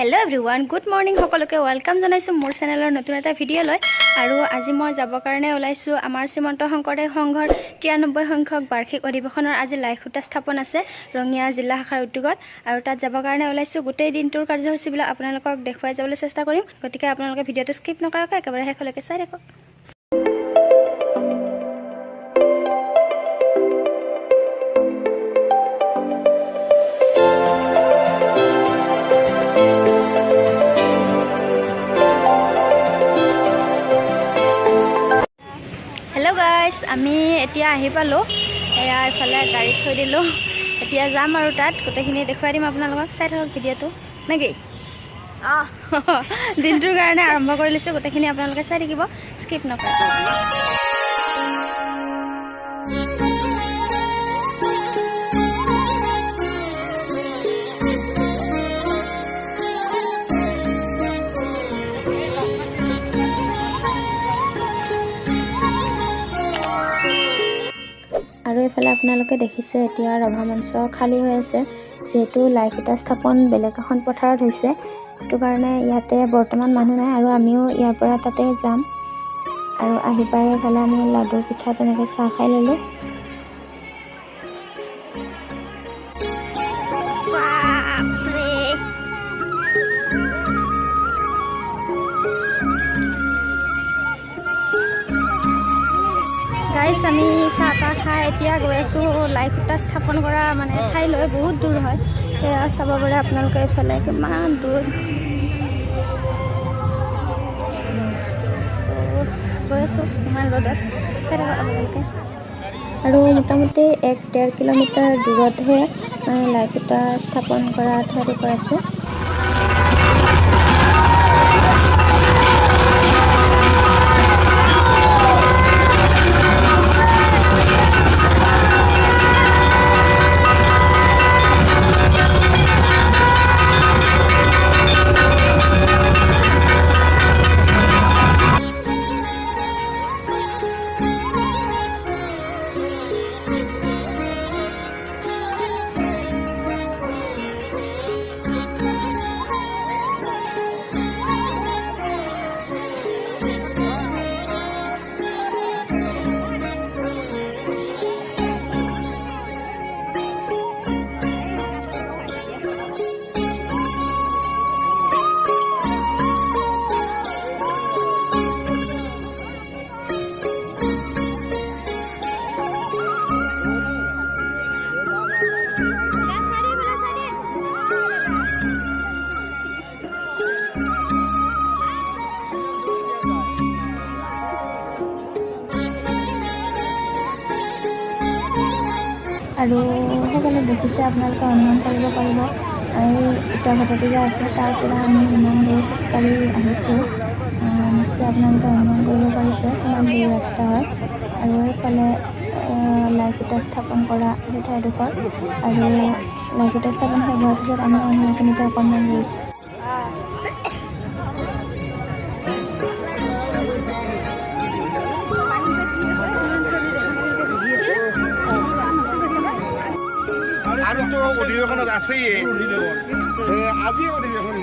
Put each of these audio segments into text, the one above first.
Hello everyone good morning सकलोके welcome जनाइছো मोर चेनेলৰ নতুন এটা ভিডিও লৈ আৰু আজি মই যাব কাৰণে ওলাইছো আমাৰ শ্ৰীমন্ত শংকৰদেৱ সংঘৰ 93 সংখ্যক বাৰ্ষিক অধিৱেশনৰ আজি লাইভ খুঁটা স্থাপন আছে ৰঙিয়া জিলা শাখাৰ উদ্যোগত আৰু তাত যাব কাৰণে ওলাইছো গোটেই দিনটোৰ কাৰ্যসূচীবিলাক আপোনালোকক দেখুৱাই যাবলৈ চেষ্টা কৰিম গতিকে আপোনালোকে ভিডিওটো স্কিপ নকৰাকৈ একেবাৰে শেষলৈকে চাই থাকক हेलो गाइस आमी एतिया आहि पालो एया इफाले गाड़ी थৈ दिलो एतिया जाम आरो तात गोटेखिनि देखुৱাই দিম আপোনালোকক চাই থাকক ভিডিওটো নেকি দিনটোৰ কাৰণে আৰম্ভ কৰি লৈছো গোটেখिनि আপোনালোকে চাই থাকিব স্কিপ নকৰে আৰু এফালে আপোনালোকে দেখিছে এতিয়া ৰভা মঞ্চ খালী হৈ আছে যেহেতু লাইভ এটা স্থাপন বেলেগ এখন পথাৰত হৈছে সেইটো কাৰণে ইয়াতে বৰ্তমান মানুহ নাই আৰু আমিও ইয়াৰ পৰা তাতে যাম আৰু আহি পাই এফালে আমি লাডু পিঠা তেনেকৈ চাহ খাই ল'লোঁ गाइस आमी चाह खाई एतिया गई आसो लाइव खुटा स्थापन करा माने ठाईলৈ बहुत दूर है एया चाब पारे आपनालोके इफाले किमान दूर तो गई आसो इमान रदत चाই থাকক আপোনালোকে আৰু মোটামুটি 1-1.5 কিলোমিটাৰ দূৰতহে লাইভ খুটা স্থাপন কৰা ঠাইডোখৰ আছে আৰু সকলো দেখিছে আপোনালোকে অনুমান কৰিব পাৰিব এই ইটা ভাটাটো যে আছে তাৰ পৰা আমি ইমান দূৰ খোজকাঢ়ি আহিছোঁ নিশ্চয় আপোনালোকে অনুমান কৰিব পাৰিছে কিমান দূৰ ৰাস্তা হয় আৰু এইফালে লাইভ খুটা স্থাপন কৰা সেই ঠাইডোখৰ আৰু লাইভ খুটা স্থাপন শেষ হোৱাৰ পিছত আমি সেইখিনিতে অকণমান আৰু তো অধিৱেশনত আছেই আজি অধিৱেশন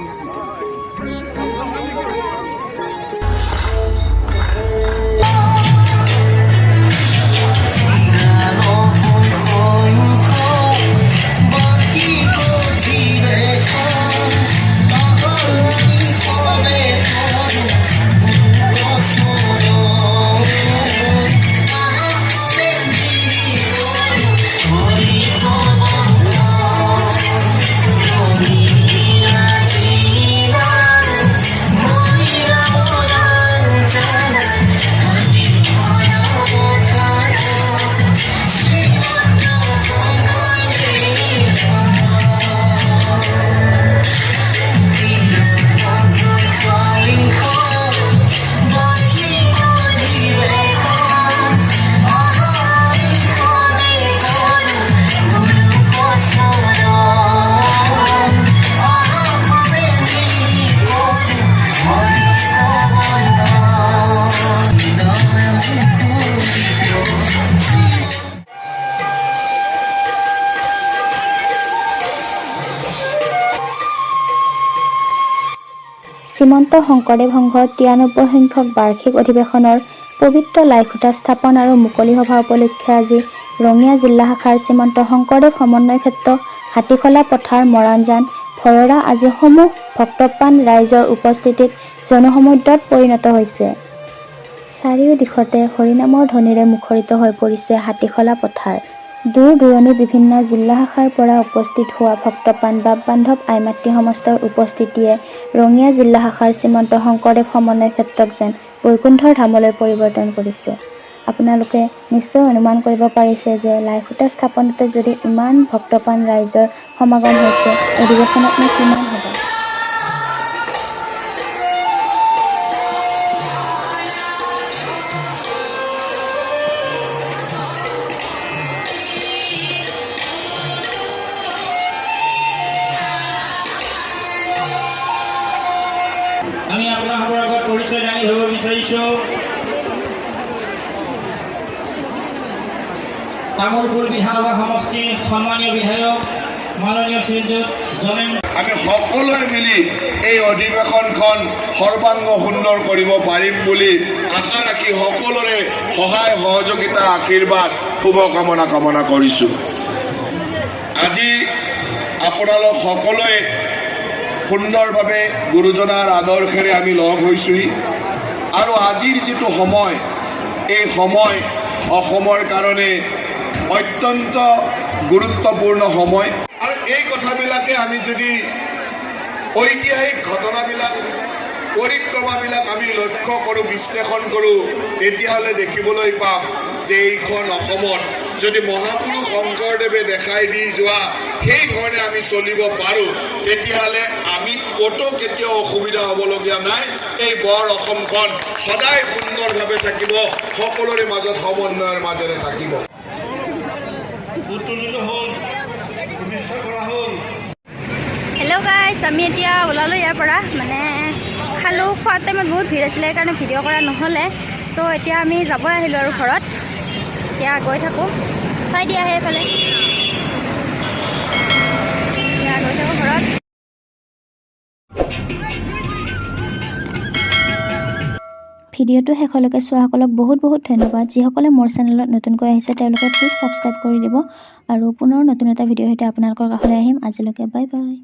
শ্ৰীমন্ত শংকৰদেৱ সংঘৰ 93 সংখ্যক বাৰ্ষিক অধিৱেশনৰ পবিত্ৰ লাইখুটা স্থাপন আৰু মুকলি সভা উপলক্ষে আজি ৰঙিয়া জিলা শাখাৰ শ্ৰীমন্ত শংকৰদেৱ সমন্বয় ক্ষেত্ৰ হাতীখলা পথাৰ মৰাণজান ভৰৰা আজি সমূহ ভক্তপ্ৰাণ ৰাইজৰ উপস্থিতিত জনসমুদ্ৰত পৰিণত হৈছে। চাৰিও দিশতে হৰিনামৰ ধ্বনিৰে মুখৰিত হৈ পৰিছে হাতীখলা পথাৰ। দূৰ দূৰণি বিভিন্ন জিলা শাখাৰ পৰা উপস্থিত হোৱা ভক্তপ্ৰাণ বাপ বান্ধৱ আই মাতৃ সমস্তৰ উপস্থিতিয়ে ৰঙিয়া জিলা শাখাৰ শ্ৰীমন্ত শংকৰদেৱ সমন্বয় ক্ষেত্ৰক যেন বৈকুণ্ঠৰ ধামলৈ পৰিৱৰ্তন কৰিছে। আপোনালোকে নিশ্চয় অনুমান কৰিব পাৰিছে যে লাইখুটা স্থাপনতে যদি ইমান ভক্তপ্ৰাণ ৰাইজৰ সমাগম হৈছে, অধিৱেশনতনো কিমান হ'ব। আমি আপোনালোকৰ আগত পৰিচয় দাঙি ধৰিব বিচাৰিছোঁ। তামোলপুৰ বিধানসভা সমষ্টিৰ সন্মানীয় বিধায়ক মাননীয় শ্ৰীযুত জনেন্দ্ৰ। আমি সকলোৱে মিলি এই অধিৱেশনখন সৰ্বাংগ সুন্দৰ কৰিব পাৰিম বুলি আশা ৰাখি সকলোৰে সহায় সহযোগিতা আশীৰ্বাদ শুভকামনা কামনা কৰিছোঁ। আজি আপোনালোক সকলোৱে সুন্দৰভাৱে গুৰুজনাৰ আদৰ্শেৰে আমি লগ হৈছোঁহি আৰু আজিৰ যিটো সময়, এই সময় অসমৰ কাৰণে অত্যন্ত গুৰুত্বপূৰ্ণ সময়। আৰু এই কথাবিলাকে আমি যদি ঐতিহাসিক ঘটনাবিলাক পৰিক্ৰমাবিলাক আমি লক্ষ্য কৰোঁ, বিশ্লেষণ কৰোঁ, তেতিয়াহ'লে দেখিবলৈ পাম যে এইখন অসমত যদি মহাপুৰুষ শংকৰদেৱে দেখাই দি যোৱা সেই ধৰণে আমি চলিব পাৰোঁ, তেতিয়াহ'লে আমি ক'তো কেতিয়াও অসুবিধা হ'বলগীয়া নাই। এই বৰ অসমখন সদায় সুন্দৰভাৱে থাকিব, সকলোৰে মাজত সমন্বয়ৰ মাজেৰে থাকিব। হেল্ল' গাইছ, আমি এতিয়া ওলালোঁ ইয়াৰ পৰা। মানে খালোঁ, খোৱাৰ টাইমত বহুত ভিৰ আছিলে, সেইকাৰণে ভিডিঅ' কৰা নহ'লে। চ' এতিয়া আমি যাবই আহিলোঁ আৰু ঘৰত। এতিয়া গৈ থাকোঁ, চাই দিয়া সেইফালে। এতিয়া গৈ থাকোঁ ঘৰত। ভিডিঅ'টো শেষলৈকে চোৱাসকলক বহুত বহুত ধন্যবাদ। যিসকলে মোৰ চেনেলত নতুনকৈ আহিছে তেওঁলোকে প্লিজ ছাবস্ক্ৰাইব কৰি দিব আৰু পুনৰ নতুন এটা ভিডিঅ'ৰ সৈতে আপোনালোকৰ কাষলৈ আহিম। আজিলৈকে বাই বাই।